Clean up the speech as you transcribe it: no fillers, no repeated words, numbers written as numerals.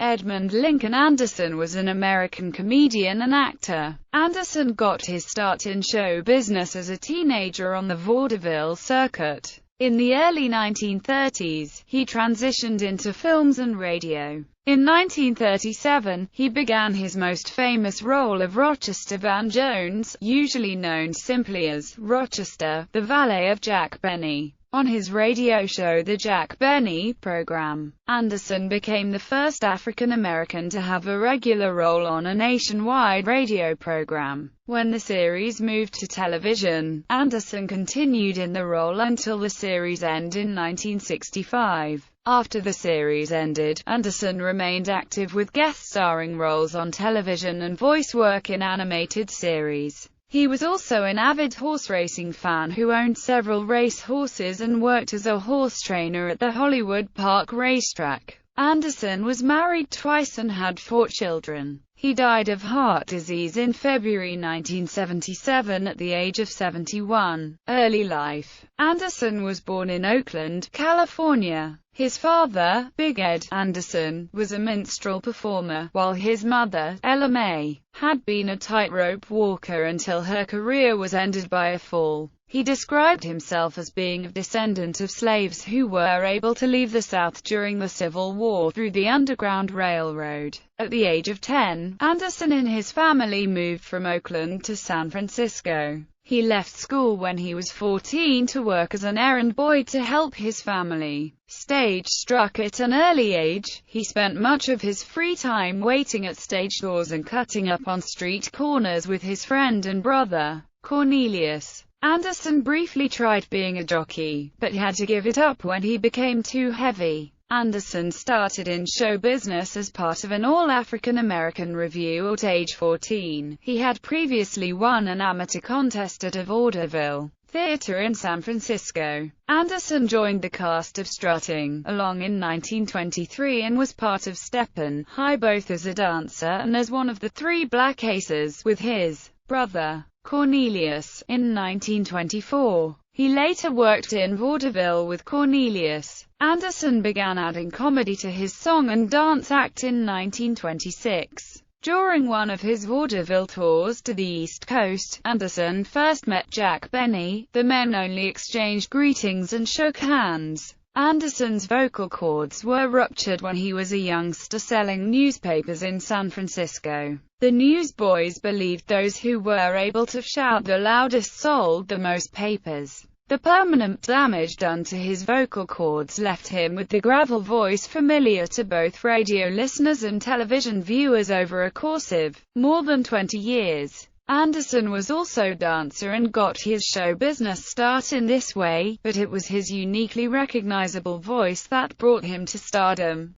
Edmund Lincoln Anderson was an American comedian and actor. Anderson got his start in show business as a teenager on the vaudeville circuit. In the early 1930s, he transitioned into films and radio. In 1937, he began his most famous role of Rochester Van Jones, usually known simply as Rochester, the valet of Jack Benny, on his radio show The Jack Benny Program. Anderson became the first African-American to have a regular role on a nationwide radio program. When the series moved to television, Anderson continued in the role until the series ended in 1965. After the series ended, Anderson remained active with guest-starring roles on television and voice work in animated series. He was also an avid horse racing fan who owned several race horses and worked as a horse trainer at the Hollywood Park racetrack. Anderson was married twice and had 4 children. He died of heart disease in February 1977 at the age of 71. Early life. Anderson was born in Oakland, California. His father, Big Ed Anderson, was a minstrel performer, while his mother, Ella May, had been a tightrope walker until her career was ended by a fall. He described himself as being a descendant of slaves who were able to leave the South during the Civil War through the Underground Railroad. At the age of 10, Anderson and his family moved from Oakland to San Francisco. He left school when he was 14 to work as an errand boy to help his family. Stage struck at an early age, he spent much of his free time waiting at stage doors and cutting up on street corners with his friend and brother, Cornelius. Anderson briefly tried being a jockey, but had to give it up when he became too heavy. Anderson started in show business as part of an all-African-American review at age 14. He had previously won an amateur contest at a vaudeville theater in San Francisco. Anderson joined the cast of Strutting Along in 1923 and was part of Steppin' High both as a dancer and as one of the 3 Black Aces, with his brother, Cornelius, in 1924. He later worked in vaudeville with Cornelius. Anderson began adding comedy to his song and dance act in 1926. During one of his vaudeville tours to the East Coast, Anderson first met Jack Benny. The men only exchanged greetings and shook hands. Anderson's vocal cords were ruptured when he was a youngster selling newspapers in San Francisco. The newsboys believed those who were able to shout the loudest sold the most papers. The permanent damage done to his vocal cords left him with the gravel voice familiar to both radio listeners and television viewers over a course of more than 20 years. Anderson was also a dancer and got his show business start in this way, but it was his uniquely recognizable voice that brought him to stardom.